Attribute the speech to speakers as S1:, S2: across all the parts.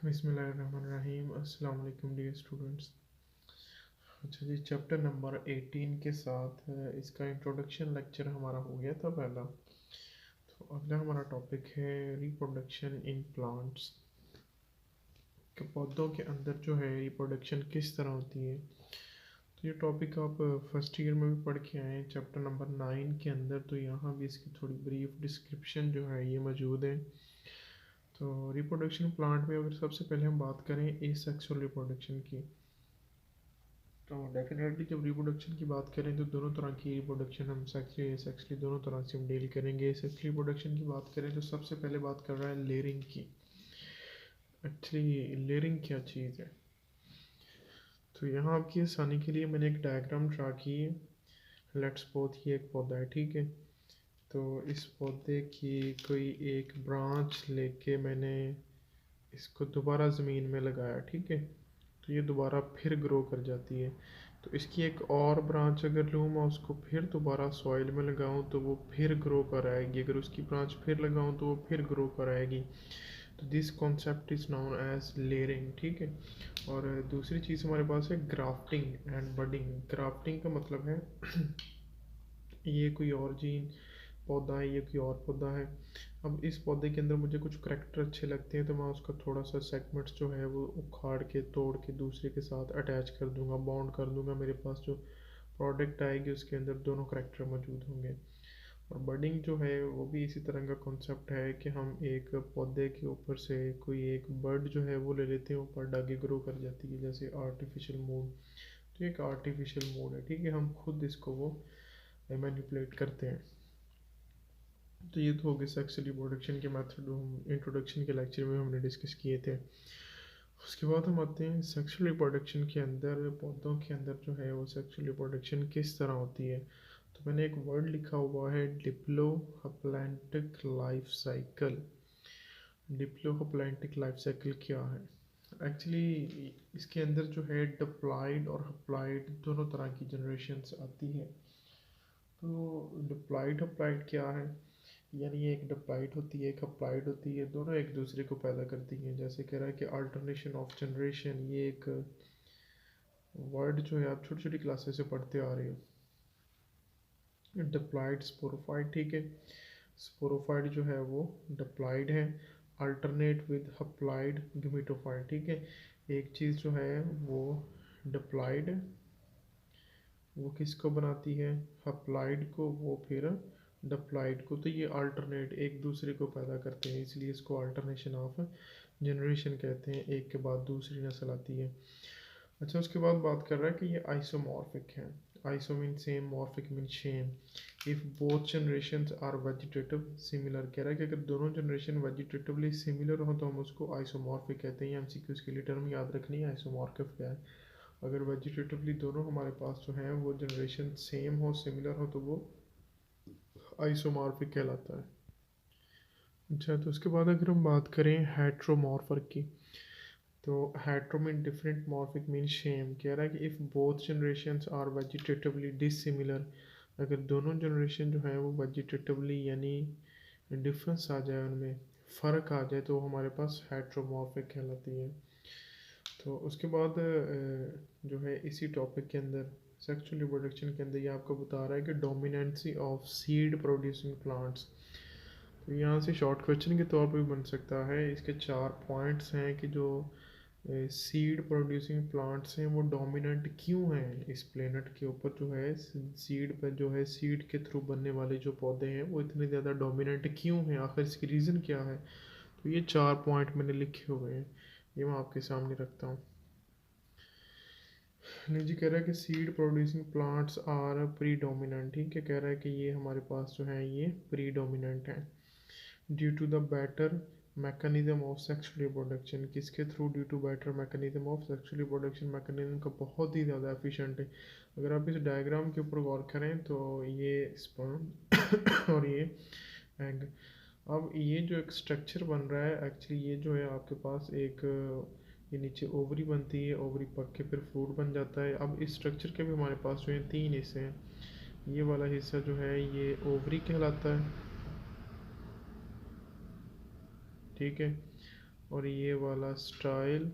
S1: बिस्मिल्लाहिर्रहमानिर्रहीम। अस्सलाम वालेकुम डियर स्टूडेंट्स। अच्छा जी, चैप्टर नंबर 18 के साथ इसका इंट्रोडक्शन लेक्चर हमारा हो गया था पहला। तो अगला हमारा टॉपिक है रिप्रोडक्शन इन प्लांट्स, कि पौधों के अंदर जो है रिप्रोडक्शन किस तरह होती है। तो ये टॉपिक आप फर्स्ट ईयर में भी पढ़ के आए हैं चैप्टर नंबर 9 के अंदर। तो यहाँ भी इसकी थोड़ी ब्रीफ डिस्क्रिप्शन जो है ये मौजूद है। तो रिप्रोडक्शन प्लांट में अगर सबसे पहले हम बात करें एसेक्सुअल रिप्रोडक्शन की, तो डेफिनेटली जब रिप्रोडक्शन की बात करें तो दोनों तरह की रिप्रोडक्शन हम सेक्सुअली एसेक्सुअली दोनों तरह से हम डील करेंगे। सेक्सुअल रिप्रोडक्शन की बात करें तो सबसे पहले बात कर रहा है लेयरिंग की। एक्चुअली लेयरिंग क्या चीज़ है, तो यहाँ आपकी आसानी के लिए मैंने एक डायग्राम ड्रा की है। लेट्स सपोज ये एक पौधा है, ठीक है। तो इस पौधे की कोई एक ब्रांच लेके मैंने इसको दोबारा ज़मीन में लगाया, ठीक है। तो ये दोबारा फिर ग्रो कर जाती है। तो इसकी एक और ब्रांच अगर लूँ मैं, उसको फिर दोबारा सॉइल में लगाऊँ तो वो फिर ग्रो कर आएगी। अगर उसकी ब्रांच फिर लगाऊँ तो वो फिर ग्रो कर आएगी। तो this concept is known as layering, ठीक है। और दूसरी चीज़ हमारे पास है ग्राफ्टिंग एंड बडिंग। ग्राफ्टिंग का मतलब है ये कोई और जीन पौधा है, ये कोई और पौधा है। अब इस पौधे के अंदर मुझे कुछ करैक्टर अच्छे लगते हैं तो मैं उसका थोड़ा सा सेगमेंट्स जो है वो उखाड़ के तोड़ के दूसरे के साथ अटैच कर दूंगा, बॉन्ड कर दूंगा। मेरे पास जो प्रोडक्ट आएगी उसके अंदर दोनों करैक्टर मौजूद होंगे। और बडिंग जो है वो भी इसी तरह का कॉन्सेप्ट है कि हम एक पौधे के ऊपर से कोई एक बर्ड जो है वो ले लेते हैं, ऊपर आगे ग्रो कर जाती है, जैसे आर्टिफिशियल मोड। तो एक आर्टिफिशियल मोड है, ठीक है। हम खुद इसको वो मैनिपुलेट करते हैं। तो ये तो हो गए सेक्सुअल रिप्रोडक्शन के मेथड, हम इंट्रोडक्शन के लेक्चर में हमने डिस्कस किए थे। उसके बाद हम आते हैं सेक्सुअल रिप्रोडक्शन के अंदर। पौधों के अंदर जो है वो सेक्सुअल रिप्रोडक्शन किस तरह होती है। तो मैंने एक वर्ड लिखा हुआ है डिप्लोहप्लैंटिक लाइफ साइकिल। डिप्लोहप्लैंटिक लाइफ साइकिल क्या है? एक्चुअली इसके अंदर जो है डिप्लॉयड और हप्लॉयड दोनों तरह की जनरेशन्स आती है। तो डिप्लॉयड हप्लॉयड क्या है, यानी एक डिप्लॉयड होती है एक अप्लाइड होती है, दोनों एक दूसरे को पैदा करती हैं। जैसे कह रहा है कि अल्टरनेशन ऑफ जनरेशन, ये एक वर्ड जो है आप छोटी छोटी क्लासेस से पढ़ते आ रहे हो। डिप्लॉयड स्पोरोफाइट, ठीक है। स्पोरोफाइट जो है वो डिप्लॉयड है, अल्टरनेट विद हप्लॉयड गेमेटोफाइट, ठीक है। एक चीज़ जो है वो डिप्लॉयड वो किसको बनाती है, हप्लॉयड को, वो फिर डिप्लॉयड को। तो ये अल्टरनेट एक दूसरे को पैदा करते हैं, इसलिए इसको अल्टरनेशन ऑफ जनरेशन कहते हैं। एक के बाद दूसरी नस्ल आती है। अच्छा, उसके बाद बात कर रहा है कि ये आइसोमॉर्फिक है। Iso mean same, morphic mean same. If both generation are vegetative similar, कह रहा है कि अगर दोनों जनरेशन वेजिटेटिवली सिमिलर हो तो हम उसको आइसोमॉर्फिक कहते हैं। एमसीक्यूज़ के लिए टर्म याद रखनी है, आइसोमॉर्फिक क्या है। अगर वेजिटेटिवली दोनों हमारे पास जो हैं वो जनरेशन सेम हो, सिमिलर हो, तो वो आइसोमॉर्फिक कहलाता है। अच्छा, तो उसके बाद अगर हम बात करें हेट्रोमॉर्फर की, तो hetero mean different, morphic mean same. कह रहा है कि if both generations are vegetatively dissimilar, अगर दोनों जनरेशन जो है वो वेजिटेटिवली यानी डिफरेंस आ जाए, उनमें फ़र्क आ जाए, तो हमारे पास हेट्रोमॉर्फिक कहलाती है। तो उसके बाद जो है इसी टॉपिक के अंदर सेक्सुअल रिप्रोडक्शन के अंदर ये आपको बता रहा है कि dominancy of seed producing plants. तो यहाँ से शॉर्ट क्वेश्चन के तौर पर भी बन सकता है। इसके 4 पॉइंट्स हैं कि जो सीड प्रोड्यूसिंग प्लांट्स हैं वो डोमिनेंट क्यों हैं इस प्लेनेट के ऊपर। जो है सीड पर जो है सीड के थ्रू बनने वाले जो पौधे हैं वो इतने ज़्यादा डोमिनेंट क्यों हैं, आखिर इसकी रीज़न क्या है। तो ये 4 पॉइंट मैंने लिखे हुए हैं, ये मैं आपके सामने रखता हूँ। जी, कह रहा है कि seed producing plants are predominant, ठीक है। कह रहा है कि ये हमारे पास जो है ये प्री डोमिनेंट है due to the better mechanism of sexual reproduction. किसके through? Due to better mechanism of sexual reproduction. Mechanism का बहुत ही ज़्यादा एफिशिएंट है। अगर आप इस डायग्राम के ऊपर गौर करें तो ये स्पर्म और ये एग। अब ये जो एक स्ट्रक्चर बन रहा है, एक्चुअली ये जो है आपके पास एक ये नीचे ओवरी बनती है, ओवरी पक के फिर फ्रूट बन जाता है। अब इस स्ट्रक्चर के भी हमारे पास जो है 3 हिस्से हैं। ये वाला हिस्सा जो है ये ओवरी कहलाता है, ठीक है। और ये वाला स्टाइल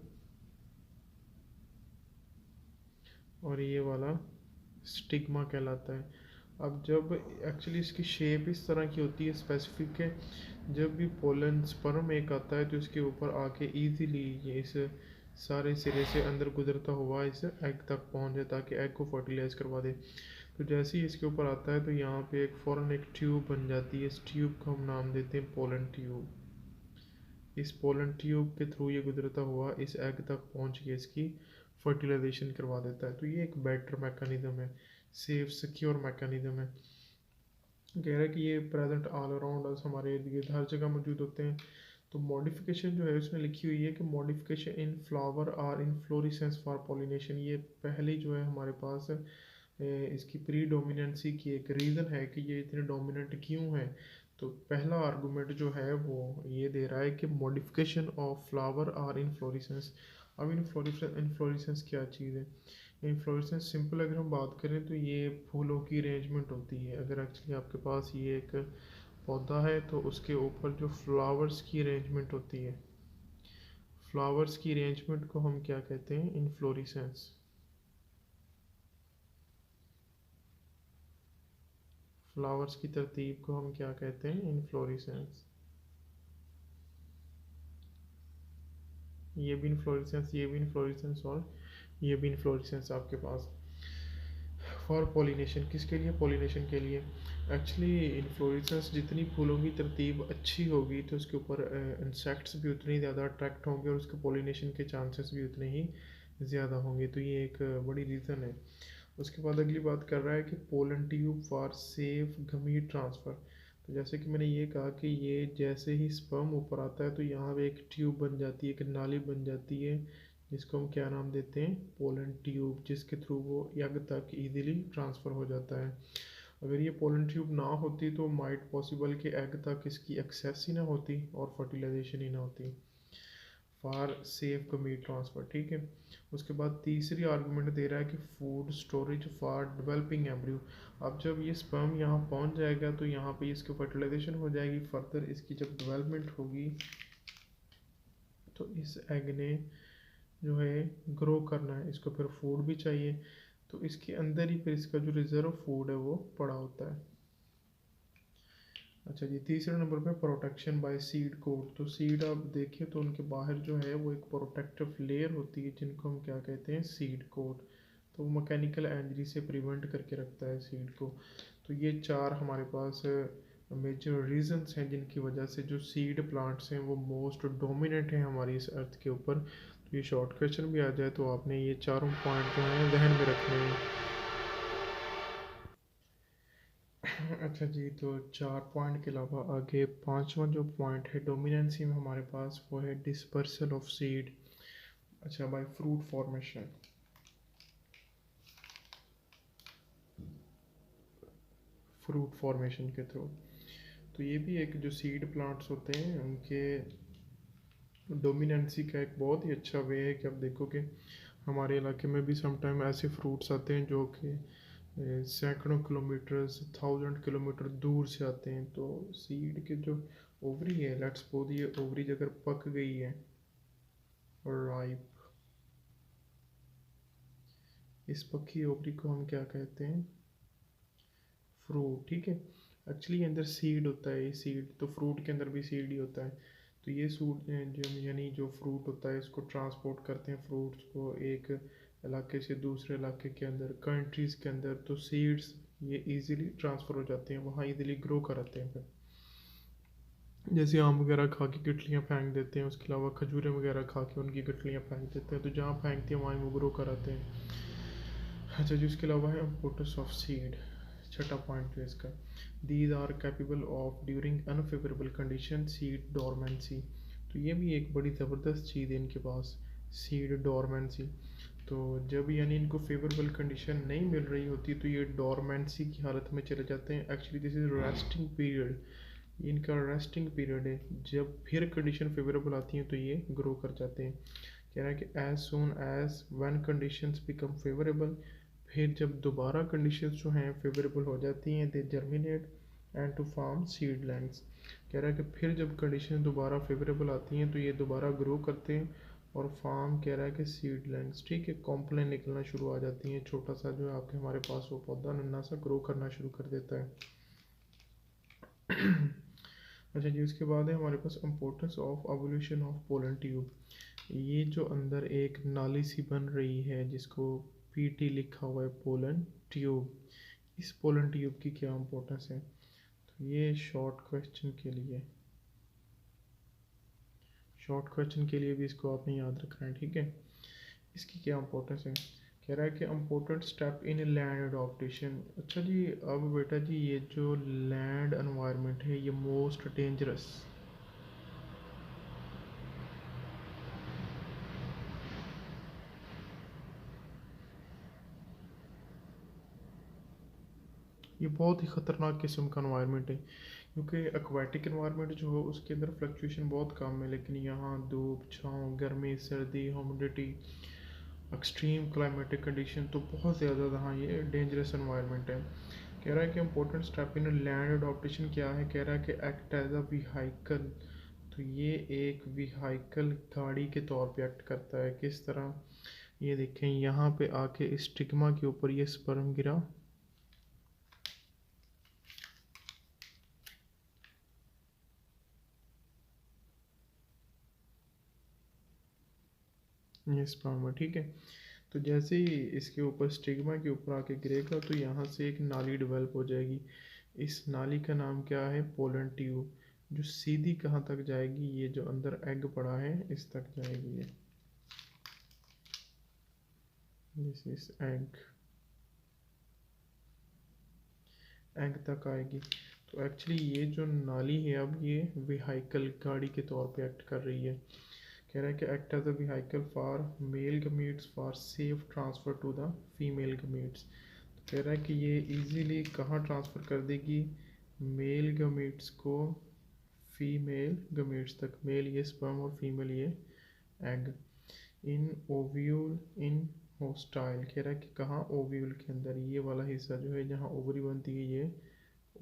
S1: और ये वाला स्टिग्मा कहलाता है। अब जब एक्चुअली इसकी शेप इस तरह की होती है स्पेसिफिक है, जब भी पोलन स्पर्म एक आता है तो इसके ऊपर आके इजीली ये इस सारे सिरे से अंदर गुजरता हुआ इस एग तक पहुंच जाए ताकि एग को फर्टिलाइज करवा दे। तो जैसे ही इसके ऊपर आता है तो यहाँ पे एक फ़ौरन एक ट्यूब बन जाती है। इस ट्यूब को हम नाम देते हैं पोलन ट्यूब। इस पोलन ट्यूब के थ्रू ये गुजरता हुआ इस एग तक पहुँच के इसकी फर्टिलाइजेशन करवा देता है। तो ये एक बेटर मैकेनिज्म है, सेफ सिक्योर मैकेनिज्म है। कह रहा है कि ये प्रेजेंट ऑल अराउंड अस, हमारे इर्द गिर्द हर जगह मौजूद होते हैं। तो मॉडिफिकेशन जो है उसमें लिखी हुई है कि modification in flower are inflorescence for pollination. ये पहली जो है हमारे पास इसकी प्री डोमिनेंसी की एक रीज़न है कि ये इतने डोमिनेंट क्यों है। तो पहला आर्गूमेंट जो है वो ये दे रहा है कि modification of flower are inflorescence. अब इन्फ्लोरेसेंस क्या चीज़ है? इन्फ्लोरेसेंस सिंपल अगर हम बात करें तो ये फूलों की अरेंजमेंट होती है। अगर एक्चुअली आपके पास ये एक पौधा है तो उसके ऊपर जो फ्लावर्स की अरेंजमेंट होती है, फ्लावर्स की अरेंजमेंट को हम क्या कहते हैं? इन्फ्लोरेसेंस। फ्लावर्स की तरतीब को हम क्या कहते हैं? इन्फ्लोरेसेंस। ये भी इन्फ्लोरेसेंस, ये भी इन्फ्लोरेसेंस और ये भी इन्फ्लोरेसेंस आपके पास। फॉर पॉलिनेशन, किसके लिए? पॉलिनेशन के लिए। एक्चुअली इन्फ्लोरेसेंस जितनी फूलों की तरतीब अच्छी होगी तो उसके ऊपर इंसेक्ट्स भी उतनी ज़्यादा अट्रैक्ट होंगे और उसके पॉलिनेशन के चांसेस भी उतने ही ज़्यादा होंगे। तो ये एक बड़ी रीज़न है। उसके बाद अगली बात कर रहा है कि pollen tube for safe gamete transfer. तो जैसे कि मैंने ये कहा कि ये जैसे ही स्पर्म ऊपर आता है तो यहाँ पे एक ट्यूब बन जाती है, एक नाली बन जाती है, जिसको हम क्या नाम देते हैं? पोलन ट्यूब, जिसके थ्रू वो एग तक इजीली ट्रांसफ़र हो जाता है। अगर ये पोलन ट्यूब ना होती तो माइट पॉसिबल कि एग तक इसकी एक्सेस ही ना होती और फर्टिलाइजेशन ही ना होती। फॉर सेफ गमीट ट्रांसफ़र, ठीक है। उसके बाद तीसरी आर्गूमेंट दे रहा है कि food storage for developing embryo. अब जब ये स्पर्म यहाँ पहुँच जाएगा तो यहाँ पे इसकी फर्टिलाइजेशन हो जाएगी। फर्दर इसकी जब डेवलपमेंट होगी तो इस एग ने जो है ग्रो करना है, इसको फिर फूड भी चाहिए। तो इसके अंदर ही फिर इसका जो रिजर्व फूड है वो पड़ा होता है। अच्छा जी, तीसरे नंबर पे प्रोटेक्शन बाय सीड कोट। तो सीड आप देखिए तो उनके बाहर जो है वो एक प्रोटेक्टिव लेयर होती है जिनको हम क्या कहते हैं? Seed coat. तो वो मैकेनिकल इंजरी से प्रिवेंट करके रखता है सीड को। तो ये चार हमारे पास मेजर रीजंस हैं जिनकी वजह से जो सीड प्लांट्स हैं वो मोस्ट डोमिनेंट हैं हमारी इस अर्थ के ऊपर। तो ये शॉर्ट क्वेश्चन भी आ जाए तो आपने ये चारों पॉइंट जो हैं जहन में रखने हैं। अच्छा जी, तो चार पॉइंट के अलावा आगे पांचवा जो पॉइंट है डोमिनेंसी में हमारे पास वो है डिस्पर्सल ऑफ सीड। अच्छा, by fruit formation. Fruit formation के थ्रू। तो ये भी एक जो सीड प्लांट्स होते हैं उनके डोमिनेंसी का एक बहुत ही अच्छा वे है कि आप देखो कि हमारे इलाके में भी समटाइम ऐसे फ्रूट्स आते हैं जो कि सैकड़ों किलोमीटर्स, 1000 किलोमीटर दूर से आते हैं। तो सीड के जो ओवरी है, लेट्स सपोज ये ओवरी अगर पक गई है और राइप, इस पकी ओवरी को हम क्या कहते हैं? फ्रूट, ठीक है। एक्चुअली अंदर सीड होता है, ये सीड तो फ्रूट के अंदर भी सीड ही होता है। तो ये सूट जो यानी जो फ्रूट होता है इसको ट्रांसपोर्ट करते हैं फ्रूट्स को एक इलाके से दूसरे इलाके के अंदर, कंट्रीज़ के अंदर। तो सीड्स ये इजीली ट्रांसफ़र हो जाते हैं, वहाँ इजीली ग्रो कराते हैं। फिर जैसे आम वगैरह खा के गठलियाँ फेंक देते हैं, उसके अलावा खजूरें वगैरह खा के उनकी गठलियाँ फेंक देते हैं, तो जहाँ फेंकते हैं वहाँ वो ग्रो कराते हैं। अच्छा जी, उसके अलावा है इम्पोर्टेंस ऑफ सीड। छठा पॉइंट है इसका, these are capable of during unfavourable condition seed dormancy. तो ये भी एक बड़ी ज़बरदस्त चीज़ है इनके पास, सीड डोरमेंसी। तो जब यानी इनको फेवरेबल कंडीशन नहीं मिल रही होती तो ये डोरमेंसी की हालत में चले जाते हैं। Actually this is resting period, इनका रेस्टिंग पीरियड है। जब फिर कंडीशन फेवरेबल आती हैं तो ये ग्रो कर जाते हैं। कह रहा है कि as soon as one conditions become favourable, फिर जब दोबारा कंडीशंस जो हैं फेवरेबल हो जाती हैं, दे जर्मिनेट एंड टू फॉर्म सीडलैंड्स। कह रहा है कि फिर जब कंडीशन दोबारा फेवरेबल आती हैं तो ये दोबारा ग्रो करते हैं और फार्म कह रहा है कि सीडलिंग्स, ठीक है, कॉम्प्लेन निकलना शुरू आ जाती हैं, छोटा सा जो है आपके हमारे पास वो पौधा नन्ना सा ग्रो करना शुरू कर देता है। अच्छा जी, उसके बाद है हमारे पास importance of evolution of pollen tube. ये जो अंदर एक नाली सी बन रही है जिसको पीटी लिखा हुआ है, पोलन ट्यूब, इस पोलन ट्यूब की क्या इम्पोर्टेंस है? तो ये शॉर्ट क्वेश्चन के लिए भी इसको आपने याद रखना है, ठीक है। इसकी क्या इम्पोर्टेंस है? कह रहा है कि important step in land adaptation. अच्छा जी, अब बेटा जी ये जो लैंड एनवायरनमेंट है ये मोस्ट डेंजरस, ये बहुत ही ख़तरनाक किस्म का एनवायरनमेंट है, क्योंकि एक्वाटिक एनवायरनमेंट जो है उसके अंदर फ्लक्चुएशन बहुत कम है, लेकिन यहाँ धूप छाँव गर्मी सर्दी ह्यूमिडिटी एक्सट्रीम क्लाइमेटिक कंडीशन तो बहुत ज़्यादा यहाँ ये डेंजरस एनवायरनमेंट है। कह रहा है कि important step in land adaptation क्या है? कह रहा है कि एक्ट एज अ व्हीकल, तो ये एक व्हीकल गाड़ी के तौर पे एक्ट करता है। किस तरह? ये देखें यहाँ पे आके इस स्टिग्मा के ऊपर ये स्पर्म गिरा, ये स्पर्म है, ठीक है। तो जैसे ही इसके ऊपर स्टिग्मा के ऊपर आके गिरेगा तो यहाँ से एक नाली डेवलप हो जाएगी। इस नाली का नाम क्या है? पोलन ट्यूब, जो सीधी कहाँ तक जाएगी? ये जो अंदर एग पड़ा है इस तक जाएगी ये, दिस इज एग तक आएगी। तो एक्चुअली ये जो नाली है अब ये व्हीकल गाड़ी के तौर पे एक्ट कर रही है। कह रहा है कि act as a vehicle for male gametes for safe transfer to the female gametes. तो कह रहा है कि ये इजीली कहाँ ट्रांसफ़र कर देगी? मेल गमीट्स को फीमेल गमीट्स तक, मेल ये स्पर्म और फीमेल ये एग। इन ओव्यूल इन होस्टाइल, कह रहा है कि कहाँ? ओव्यूल के अंदर, ये वाला हिस्सा जो है जहाँ ओवरी बनती है ये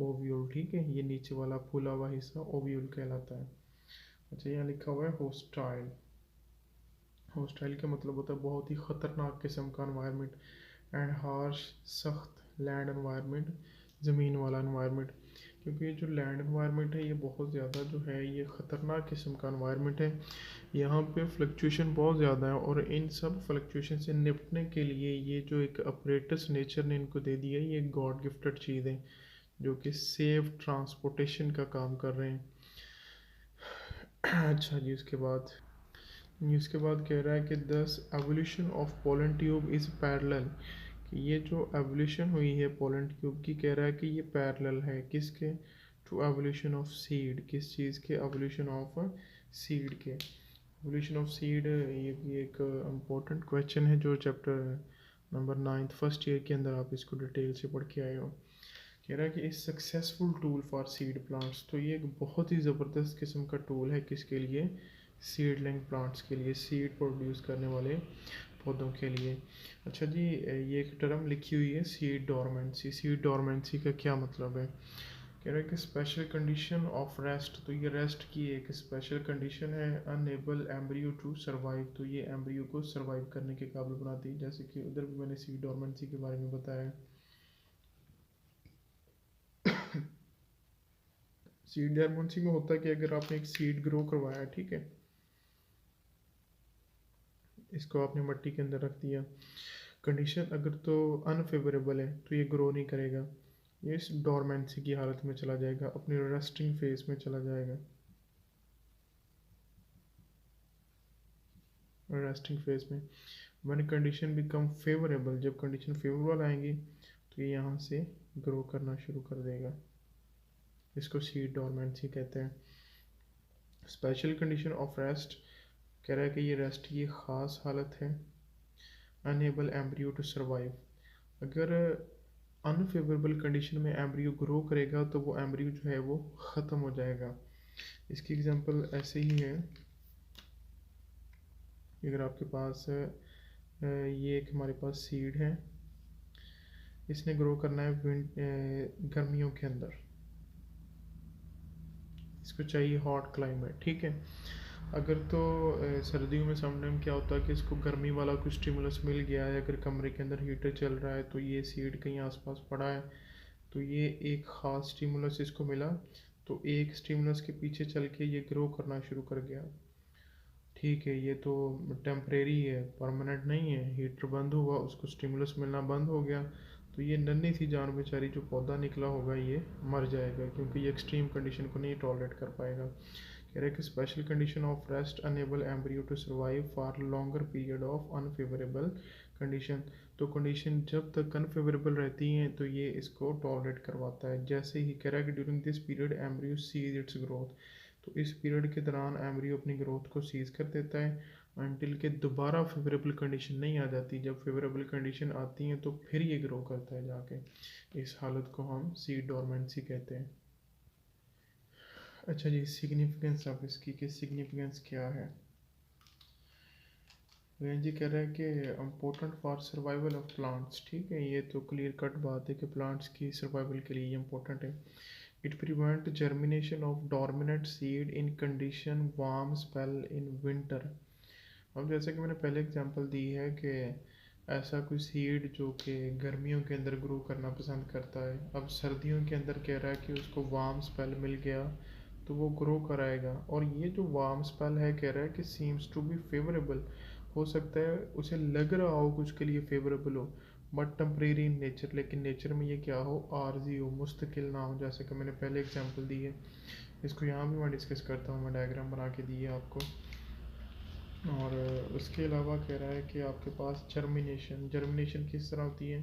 S1: ओव्यूल, ठीक है। ये नीचे वाला फूला हुआ हिस्सा ओव्यूल कहलाता है। अच्छा, यहाँ लिखा हुआ है होस्टाइल। होस्टाइल का मतलब होता है बहुत ही ख़तरनाक किस्म का एनवायरनमेंट, एंड हार्श सख्त लैंड एनवायरनमेंट, ज़मीन वाला एनवायरनमेंट। क्योंकि ये जो लैंड एनवायरनमेंट है ये बहुत ज़्यादा जो है ये ख़तरनाक किस्म का एनवायरनमेंट है। यहाँ पे फ्लक्चुएशन बहुत ज़्यादा है और इन सब फ्लक्चुएशन से निपटने के लिए ये जो एक अपरेटस नेचर ने इनको दे दिया है, ये गॉड गिफ्टेड चीज़ है जो कि सेफ ट्रांसपोर्टेशन का काम कर रहे हैं। अच्छा जी, उसके बाद कह रहा है कि दस evolution of pollen tube is parallel, कि ये जो एवोल्यूशन हुई है पोलन ट्यूब की, कह रहा है कि ये पैरेलल है किसके? टू एवोल्यूशन ऑफ सीड, किस चीज़ के? एवोल्यूशन ऑफ सीड के। एवोल्यूशन ऑफ सीड ये भी एक इम्पोर्टेंट क्वेश्चन है जो चैप्टर नंबर 9 फर्स्ट ईयर के अंदर आप इसको डिटेल से पढ़ के आए हो। कह रहा है कि इस successful tool for seed plants, तो ये एक बहुत ही ज़बरदस्त किस्म का टूल है किसके लिए? सीडलिंग प्लांट्स के लिए, सीड प्रोड्यूस करने वाले पौधों के लिए। अच्छा जी, ये एक टर्म लिखी हुई है सीड डोरमेंसी। सीड डोरमेंसी का क्या मतलब है? कह रहा है कि स्पेशल कंडीशन ऑफ रेस्ट, तो ये रेस्ट की एक स्पेशल कंडीशन है। अनएबल एम्ब्रियो टू सर्वाइव, तो ये एम्ब्रियो को सर्वाइव करने के काबिल बनाती है, जैसे कि उधर भी मैंने सीड डोरमेंसी के बारे में बताया। सीड डोरमेंसी में होता है कि अगर आपने एक सीड ग्रो करवाया, ठीक है, इसको आपने मिट्टी के अंदर रख दिया, कंडीशन अगर तो अनफेवरेबल है तो ये ग्रो नहीं करेगा, ये इस डोरमेंसी की हालत में चला जाएगा, अपने रेस्टिंग फेज में चला जाएगा, रेस्टिंग फेज में। व्हेन कंडीशन बिकम फेवरेबल, जब कंडीशन फेवरेबल आएंगी तो ये यहाँ से ग्रो करना शुरू कर देगा, इसको सीड डोरमेंसी कहते हैं। स्पेशल कंडीशन ऑफ रेस्ट, कह रहा है कि ये रेस्ट की ख़ास हालत है। अनएबल एम्ब्रियो टू सर्वाइव, अगर अनफेवरेबल कंडीशन में एम्ब्रियो ग्रो करेगा तो वो एम्ब्रियो जो है वो ख़त्म हो जाएगा। इसकी एग्जांपल ऐसे ही है, अगर आपके पास ये एक हमारे पास सीड है, इसने ग्रो करना है गर्मियों के अंदर, इसको चाहिए हॉट क्लाइमेट, ठीक है। अगर तो सर्दियों में समटाइम क्या होता है कि इसको गर्मी वाला कुछ स्टिमुलस मिल गया है, अगर कमरे के अंदर हीटर चल रहा है तो ये सीड कहीं आसपास पड़ा है, तो ये एक ख़ास स्टिमुलस इसको मिला, तो एक स्टिमुलस के पीछे चल के ये ग्रो करना शुरू कर गया, ठीक है। ये तो टेम्परेरी है, परमानेंट नहीं है। हीटर बंद हुआ, उसको स्टिमुलस मिलना बंद हो गया, तो ये नन्ही सी जान बेचारी जो पौधा निकला होगा ये मर जाएगा, क्योंकि ये एक्सट्रीम कंडीशन को नहीं टॉलरेट कर पाएगा। कह रहे हैं कि special condition of rest enable embryo to survive for longer period of unfavourable condition. तो कंडीशन जब तक अनफेवरेबल रहती हैं तो ये इसको टॉलरेट करवाता है। जैसे ही कह रहा है कि during this period embryo cease its growth, तो इस पीरियड के दौरान एम्ब्रियो अपनी ग्रोथ को सीज कर देता है अनटिल के दोबारा फेवरेबल कंडीशन नहीं आ जाती। जब फेवरेबल कंडीशन आती हैं तो फिर ये ग्रो करता है जाके। इस हालत को हम सीड डोरमेंसी कहते हैं। अच्छा जी, सिग्निफिकेंस अब इसकी कि सिग्निफिकेंस क्या है। वेन जी कह रहा है कि important for survival of plants, ठीक है। ये तो क्लियर कट बात है कि प्लांट्स की सर्वाइवल के लिए ये इम्पोर्टेंट है। It prevent germination of dormant seed in condition warm spell in winter. अब जैसे कि मैंने पहले एग्जांपल दी है कि ऐसा कोई सीड जो कि गर्मियों के अंदर ग्रो करना पसंद करता है, अब सर्दियों के अंदर कह रहा है कि उसको वार्म स्पेल मिल गया तो वो ग्रो कराएगा। और ये जो वार्म स्पेल है कह रहा है कि सीम्स टू बी फेवरेबल, हो सकता है उसे लग रहा हो कुछ के लिए फेवरेबल हो, बट टेम्परेरी इन नेचर, लेकिन नेचर में ये क्या हो, आर्जी हो, मुस्तकिल ना हो, जैसे कि मैंने पहले एग्जांपल दी है। इसको यहाँ भी मैं डिस्कस करता हूँ, मैं डायग्राम बना के दी है आपको। और उसके अलावा कह रहा है कि आपके पास जर्मिनेशन, जर्मिनेशन किस तरह होती है,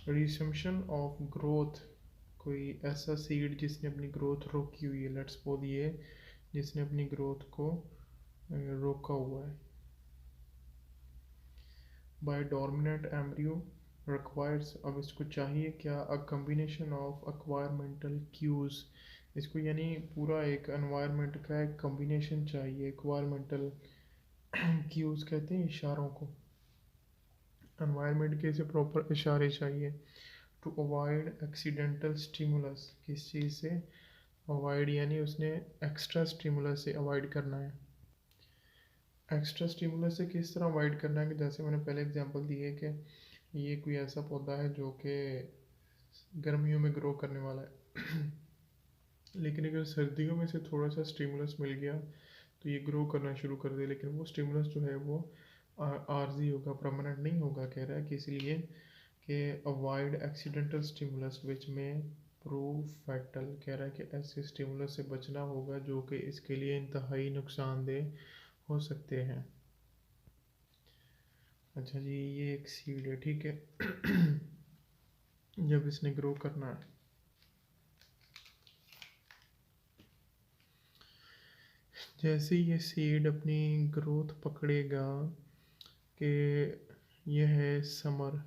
S1: रिसम्पशन ऑफ ग्रोथ, कोई ऐसा सीड जिसने अपनी ग्रोथ रोकी हुई है, लेट्स सपोज ये जिसने अपनी ग्रोथ को रोका हुआ है, बाय डोरमिनेंट एम्ब्रियो रिक्वायर्स, अब इसको चाहिए क्या, अ कम्बिनेशन ऑफ एक्वायरमेंटल क्यूज, इसको यानी पूरा एक एनवायरनमेंट का एक कम्बिनेशन चाहिए। एक्वायरमेंटल क्यूज कहते हैं इशारों को, एनवायरनमेंट के से प्रॉपर इशारे चाहिए। टू अवॉइड एक्सीडेंटल स्टिमुलस, किस चीज़ से अवॉइड, यानी उसने एक्स्ट्रा स्टिमुलस से अवॉइड करना है। एक्स्ट्रा स्टिमुलस से किस तरह अवॉइड करना है, कि जैसे मैंने पहले एग्जांपल दी है कि ये कोई ऐसा पौधा है जो कि गर्मियों में ग्रो करने वाला है लेकिन अगर सर्दियों में से थोड़ा सा स्टिमुलस मिल गया तो ये ग्रो करना शुरू कर दे, लेकिन वो स्टिमुलस जो है वो आर्जी होगा, परमानेंट नहीं होगा। कह रहा है कि इसलिए कि अवॉइड एक्सीडेंटल स्टिमुलस विच में प्रूव फैटल, कह रहा है कि ऐसे स्टिमुलस से बचना होगा जो कि इसके लिए इंतहाई नुकसानदेह हो सकते हैं। अच्छा जी, ये एक सीड है, ठीक है जब इसने ग्रो करना है, जैसे ये सीड अपनी ग्रोथ पकड़ेगा कि यह है समर,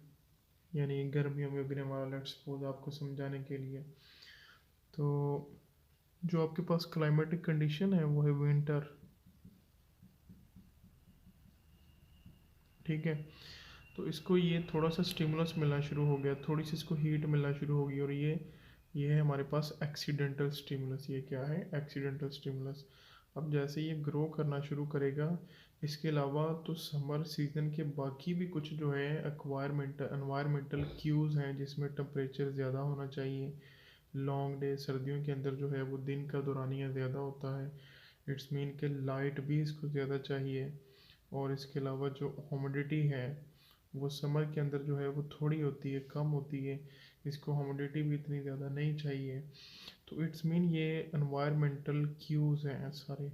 S1: यानी गर्मियों में उगने वाला, लेट्स सपोज आपको समझाने के लिए, तो जो आपके पास क्लाइमेटिक कंडीशन है वो है विंटर, ठीक है। तो इसको ये थोड़ा सा स्टिमुलस मिलना शुरू हो गया, थोड़ी सी इसको हीट मिलना शुरू होगी, और ये है हमारे पास एक्सीडेंटल स्टिमुलस। ये क्या है, एक्सीडेंटल स्टिमुलस। अब जैसे ये ग्रो करना शुरू करेगा, इसके अलावा तो समर सीजन के बाकी भी कुछ जो है एनवायरमेंटल क्यूज़ हैं, जिसमें टेम्परेचर ज़्यादा होना चाहिए, लॉन्ग डे, सर्दियों के अंदर जो है वो दिन का दौरानिया ज़्यादा होता है, इट्स मीन के लाइट भी इसको ज़्यादा चाहिए, और इसके अलावा जो ह्यूमिडिटी है वो समर के अंदर जो है वो थोड़ी होती है, कम होती है, इसको ह्यूमिडिटी भी इतनी ज़्यादा नहीं चाहिए। तो इट्स मीन ये एनवायरमेंटल क्यूज़ हैं सारे।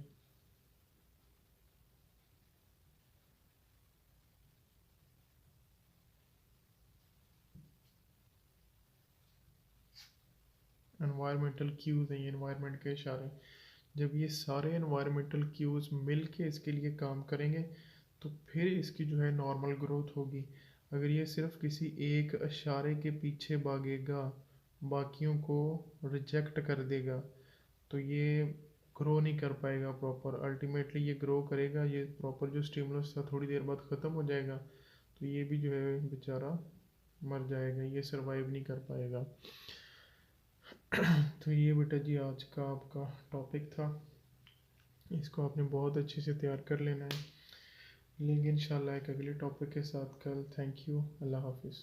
S1: एनवायरमेंटल क्यूज़ हैं, ये एनवायरमेंट के इशारे। जब ये सारे एनवायरमेंटल क्यूज़ मिल के इसके लिए काम करेंगे तो फिर इसकी जो है नॉर्मल ग्रोथ होगी। अगर ये सिर्फ किसी एक इशारे के पीछे भागेगा, बाकियों को रिजेक्ट कर देगा, तो ये ग्रो नहीं कर पाएगा प्रॉपर। अल्टीमेटली ये ग्रो करेगा, ये प्रॉपर जो स्टिमुलस था थोड़ी देर बाद ख़त्म हो जाएगा, तो ये भी जो है बेचारा मर जाएगा, ये सर्वाइव नहीं कर पाएगा। तो ये बेटा जी आज का आपका टॉपिक था, इसको आपने बहुत अच्छे से तैयार कर लेना है। लेंगे इंशाल्लाह एक अगले टॉपिक के साथ कल। थैंक यू, अल्लाह हाफिज़।